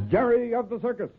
Jerry of the Circus.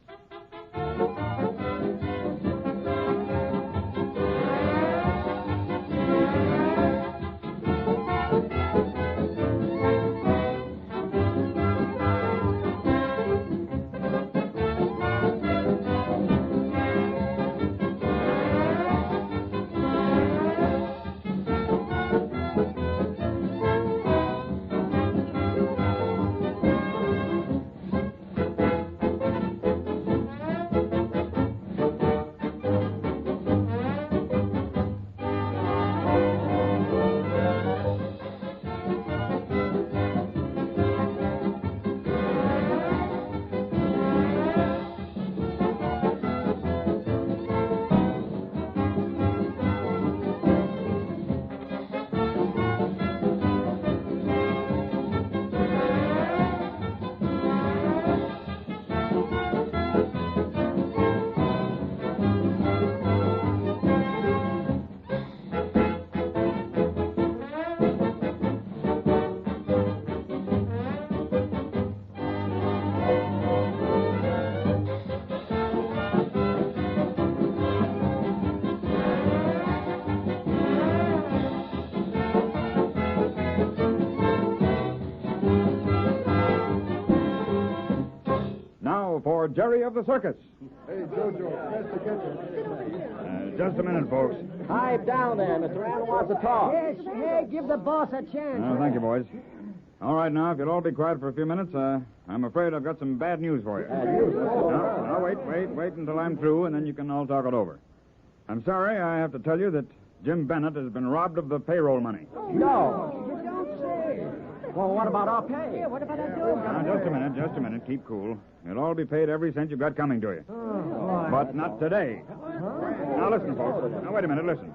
For Jerry of the Circus. Hey, Jojo, pass the kitchen. Just a minute, folks. Pipe down there. Mr. Randall wants to talk. Yes, hey, give the boss a chance. Thank you, boys. All right, now, if you'll all be quiet for a few minutes, I'm afraid I've got some bad news for you. Now, wait until I'm through, and then you can all talk it over. I'm sorry, I have to tell you that Jim Bennett has been robbed of the payroll money. No. You don't say. Well, what about our pay? Yeah, what about our dough? Now, just a minute. Keep cool. You'll all be paid every cent you've got coming to you. But not today. Now, listen, folks. Now, wait a minute, listen.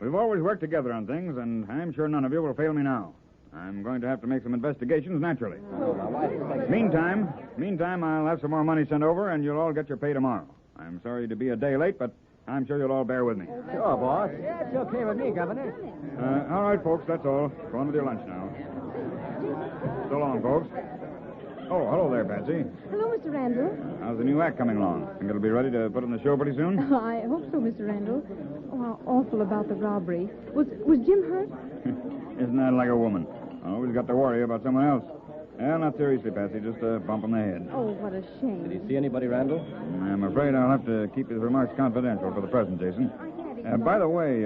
We've always worked together on things, and I'm sure none of you will fail me now. I'm going to have to make some investigations, naturally. Meantime, I'll have some more money sent over, and you'll all get your pay tomorrow. I'm sorry to be a day late, but I'm sure you'll all bear with me. Sure, boss. Yeah, it's okay with me, Governor. All right, folks, that's all. Go on with your lunch now. So long, folks. Oh, hello there, Patsy. Hello, Mr. Randall. How's the new act coming along? Think it'll be ready to put on the show pretty soon? I hope so, Mr. Randall. Oh, how awful about the robbery. Was Jim hurt? Isn't that like a woman? Always got to worry about someone else. Well, not seriously, Patsy. Just a bump on the head. Oh, what a shame. Did he see anybody, Randall? I'm afraid I'll have to keep his remarks confidential for the present, Jason. By the way,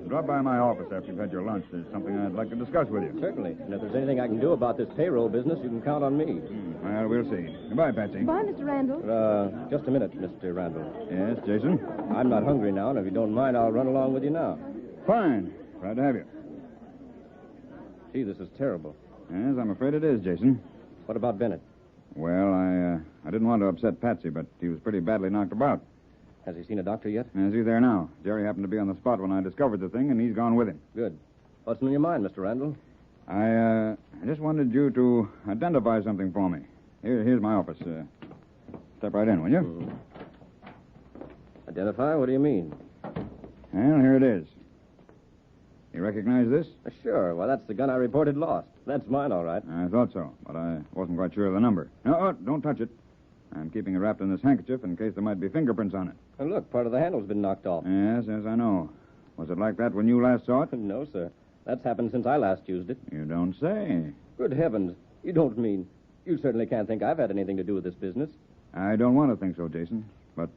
drop by my office after you've had your lunch. There's something I'd like to discuss with you. Certainly. And if there's anything I can do about this payroll business, you can count on me. Well, we'll see. Goodbye, Patsy. Bye, Mr. Randall. Just a minute, Mr. Randall. Yes, Jason? I'm not hungry now, and if you don't mind, I'll run along with you now. Fine. Glad to have you. Gee, this is terrible. Yes, I'm afraid it is, Jason. What about Bennett? Well, I didn't want to upset Patsy, but he was pretty badly knocked about. Has he seen a doctor yet? Yes, he's there now. Jerry happened to be on the spot when I discovered the thing, and he's gone with him. Good. What's on your mind, Mr. Randall? I just wanted you to identify something for me. Here's my office. Step right in, will you? Identify? What do you mean? Well, here it is. You recognize this? Sure. Well, that's the gun I reported lost. That's mine, all right. I thought so, but I wasn't quite sure of the number. No, don't touch it. I'm keeping it wrapped in this handkerchief in case there might be fingerprints on it. And look, part of the handle's been knocked off. Yes, I know. Was it like that when you last saw it? No, sir. That's happened since I last used it. You don't say. Good heavens. You don't mean... You certainly can't think I've had anything to do with this business. I don't want to think so, Jason. But,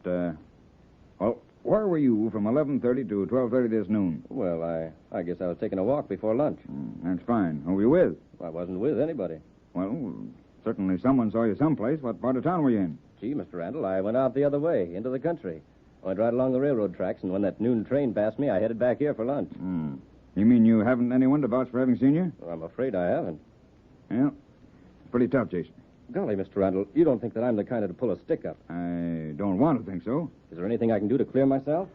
well, where were you from 11:30 to 12:30 this noon? Well, I guess I was taking a walk before lunch. That's fine. Who were you with? I wasn't with anybody. Well, certainly someone saw you someplace. What part of town were you in? Gee, Mr. Randall, I went out the other way, into the country. I went right along the railroad tracks, and when that noon train passed me, I headed back here for lunch. You mean you haven't anyone to vouch for having seen you? Well, I'm afraid I haven't. Well, it's pretty tough, Jason. Golly, Mr. Randall, you don't think that I'm the kind of to pull a stick up. I don't want to think so. Is there anything I can do to clear myself?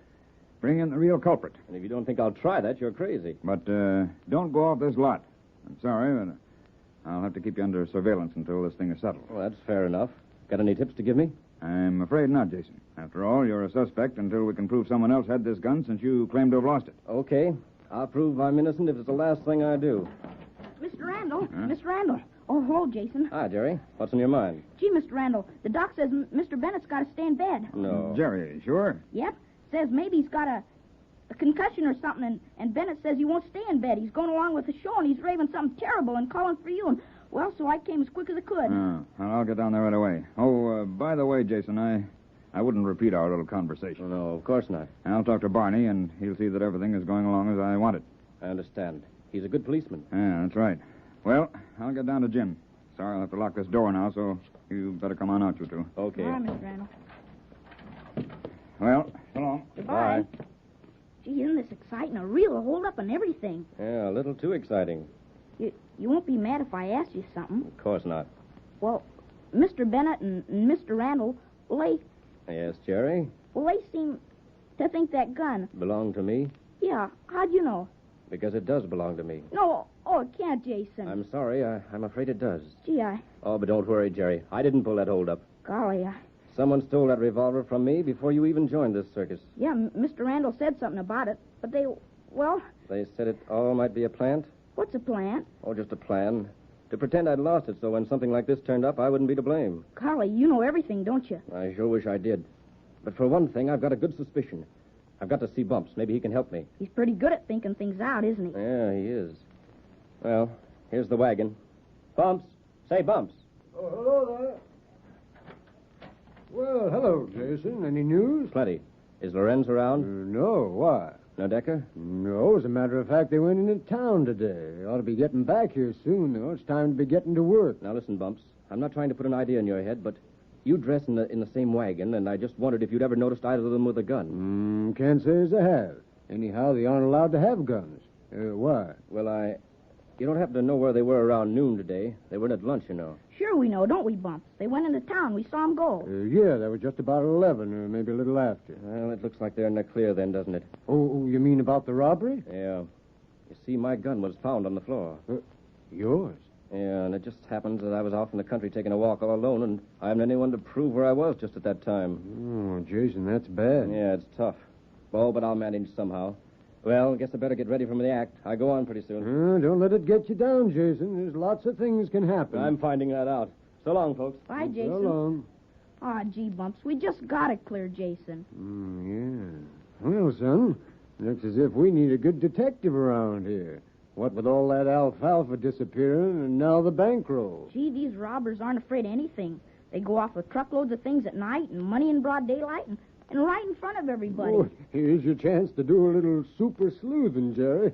Bring in the real culprit. And if you don't think I'll try that, you're crazy. But don't go off this lot. I'm sorry, but I'll have to keep you under surveillance until this thing is settled. Well, that's fair enough. Got any tips to give me? I'm afraid not, Jason. After all, you're a suspect until we can prove someone else had this gun since you claim to have lost it. Okay. I'll prove I'm innocent if it's the last thing I do. Mr. Randall. Mr. Randall. Oh, hello, Jason. Hi, Jerry. What's on your mind? Gee, Mr. Randall, the doc says Mr. Bennett's got to stay in bed. No. Jerry, sure? Yep. Says maybe he's got a concussion or something, and Bennett says he won't stay in bed. He's going along with the show, and he's raving something terrible and calling for you. And, well, so I came as quick as I could. Well, I'll get down there right away. Oh, by the way, Jason, I wouldn't repeat our little conversation. No, of course not. I'll talk to Barney, and he'll see that everything is going along as I want it. I understand. He's a good policeman. Yeah, that's right. Well, I'll get down to Jim. Sorry, I'll have to lock this door now, so you better come on out, you two. Okay. All right, Mr. Randall. Well, so long. Goodbye. Gee, isn't this exciting? A real hold-up and everything. Yeah, a little too exciting. You won't be mad if I ask you something. Of course not. Well, Mr. Bennett and Mr. Randall, Yes, Jerry? they seem to think that gun. Belong to me? Yeah, how'd you know? Because it does belong to me. No, it can't, Jason. I'm sorry. I'm afraid it does. Gee, Oh, but don't worry, Jerry. I didn't pull that hold-up. golly, Someone stole that revolver from me before you even joined this circus. yeah, Mr. Randall said something about it, but They said it all might be a plant? what's a plant? Oh, just a plan. To pretend I'd lost it so when something like this turned up, I wouldn't be to blame. Golly, you know everything, don't you? I sure wish I did. But for one thing, I've got a good suspicion. I've got to see Bumps. Maybe he can help me. He's pretty good at thinking things out, isn't he? Yeah, he is. Well, here's the wagon. Bumps. Say, Bumps. Oh, hello there. Well, hello, Jason. Any news? Plenty. Is Lorenz around? No. Why? No, Decker? No, as a matter of fact, they went into town today. Ought to be getting back here soon, though. It's time to be getting to work. Now, listen, Bumps. I'm not trying to put an idea in your head, but you dress in the same wagon, and I just wondered if you'd ever noticed either of them with a gun. Can't say as I have. Anyhow, they aren't allowed to have guns. Why? Well, you don't happen to know where they were around noon today. They weren't at lunch, you know. Sure we know, don't we, Bumps? They went into town. We saw them go. Yeah, that was just about 11, or maybe a little after. Well, it looks like they're in the clear then, doesn't it? Oh, you mean about the robbery? Yeah. You see, my gun was found on the floor. Yours? Yeah, and it just happens that I was off in the country taking a walk all alone, and I haven't anyone to prove where I was just at that time. Oh, Jason, that's bad. Yeah, it's tough. Oh, but I'll manage somehow. Well, guess I better get ready for the act. I go on pretty soon. Don't let it get you down, Jason. There's lots of things can happen. I'm finding that out. So long, folks. Bye, Jason. So long. Aw, gee, Bumps, we just got it clear, Jason. Yeah. Well, son, looks as if we need a good detective around here. What with all that alfalfa disappearing and now the bankroll. Gee, these robbers aren't afraid of anything. They go off with truckloads of things at night and money in broad daylight and right in front of everybody. Oh, here's your chance to do a little super sleuthing, Jerry.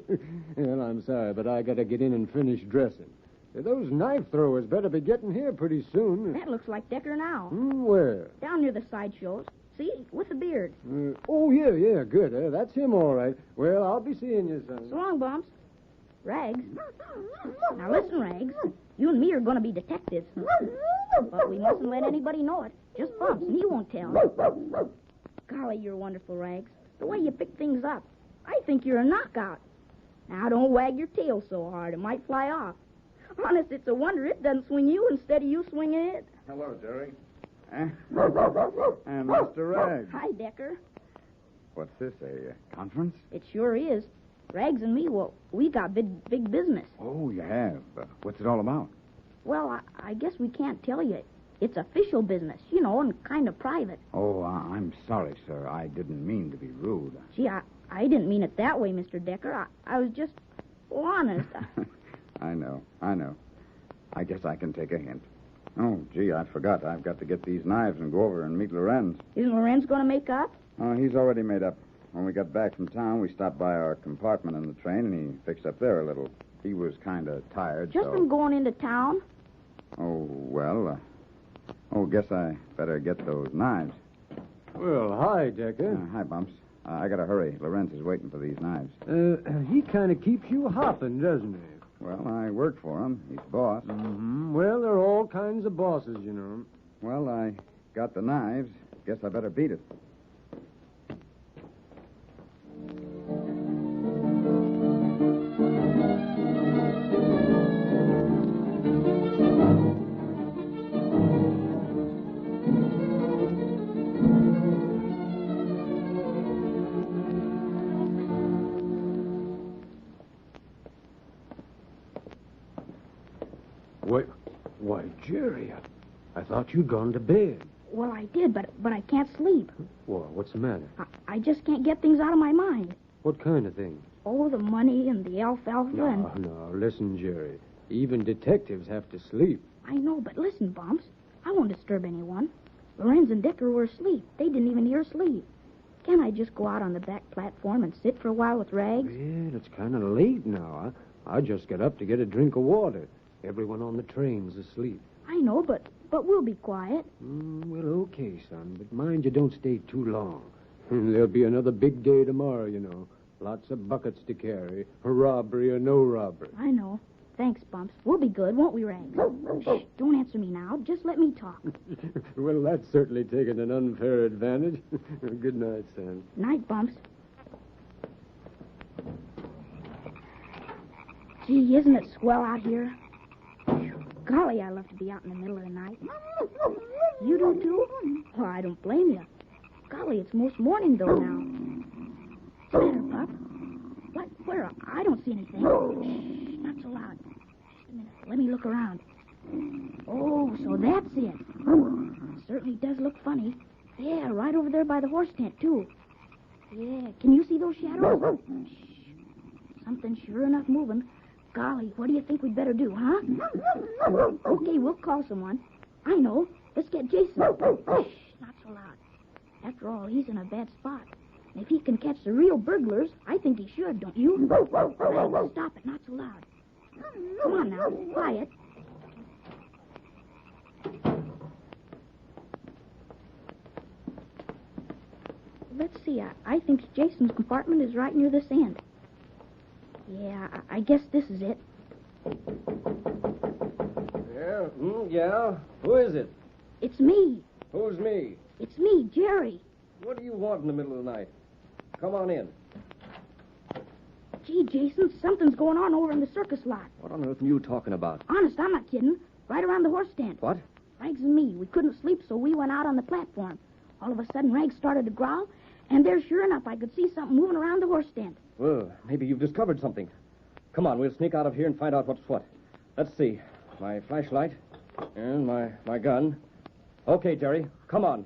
Well, I'm sorry, but I got to get in and finish dressing. Those knife throwers better be getting here pretty soon. That looks like Decker now. Where? Down near the sideshows. See, with the beard. Yeah, good. That's him, all right. Well, I'll be seeing you, son. So long, Bumps. Rags. Now listen, Rags. You and me are going to be detectives. But we mustn't let anybody know it. Just Bumps, and he won't tell. Golly, you're wonderful, Rags. The way you pick things up. I think you're a knockout. Now, don't wag your tail so hard. It might fly off. Honest, it's a wonder it doesn't swing you instead of you swinging it. Hello, Jerry. And Mr. Rags. Hi, Decker. What's this, a conference? It sure is. Rags and me, well, we got big business. Oh, you have. What's it all about? Well, I guess we can't tell you. It's official business, you know, and kind of private. Oh, I'm sorry, sir. I didn't mean to be rude. Gee, I didn't mean it that way, Mr. Decker. I was just honest. I know. I guess I can take a hint. Oh, gee, I forgot. I've got to get these knives and go over and meet Lorenz. Isn't Lorenz going to make up? Oh, he's already made up. When we got back from town, we stopped by our compartment in the train, and he fixed up there a little. He was kind of tired, Just from going into town? Oh, well, guess I better get those knives. Well, hi, Decker. Hi, Bumps. I gotta hurry. Lorenz is waiting for these knives. He kind of keeps you hopping, doesn't he? Well, I work for him. He's boss. Mm-hmm. Well, there are all kinds of bosses, you know. Well, I got the knives. Guess I better beat it. Why, Jerry, I thought you'd gone to bed. Well, I did, but I can't sleep. Well, what's the matter? I just can't get things out of my mind. What kind of thing? Oh, the money and the alfalfa and... No, listen, Jerry. Even detectives have to sleep. I know, but listen, Bumps. I won't disturb anyone. Lorenz and Decker were asleep. They didn't even hear us leave. Can't I just go out on the back platform and sit for a while with Rags? Yeah, it's kind of late now. I just got up to get a drink of water. Everyone on the train's asleep. I know, but we'll be quiet. Well, okay, son, but mind you don't stay too long. There'll be another big day tomorrow, you know. Lots of buckets to carry, robbery or no robbery. I know. Thanks, Bumps. We'll be good, won't we, Rags? Shh, don't answer me now. Just let me talk. Well, that's certainly taken an unfair advantage. Good night, son. Night, Bumps. Gee, isn't it swell out here? Golly, I love to be out in the middle of the night. You do, too? Well, I don't blame you. Golly, it's most morning, though, now. What's the matter, Pup? What? Where? I don't see anything. Shh, not so loud. Just a minute. Let me look around. Oh, so that's it. Certainly does look funny. Yeah, right over there by the horse tent, too. Yeah, can you see those shadows? Shh. Something sure enough moving. Golly, what do you think we'd better do, huh? Okay, we'll call someone. I know. Let's get Jason. Shh, not so loud. After all, he's in a bad spot. And if he can catch the real burglars, I think he should, don't you? Right, stop it, not so loud. Come on now, quiet. Let's see, I think Jason's compartment is right near this end. Yeah, I guess this is it. Yeah? Yeah? Who is it? It's me. Who's me? It's me, Jerry. What do you want in the middle of the night? Come on in. Gee, Jason, something's going on over in the circus lot. What on earth are you talking about? Honest, I'm not kidding. Right around the horse stand. What? Rags and me, we couldn't sleep, so we went out on the platform. All of a sudden, Rags started to growl, and there, sure enough, I could see something moving around the horse stand. Well, maybe you've discovered something. Come on, we'll sneak out of here and find out what's what. Let's see. My flashlight and my gun. Okay, Jerry, come on.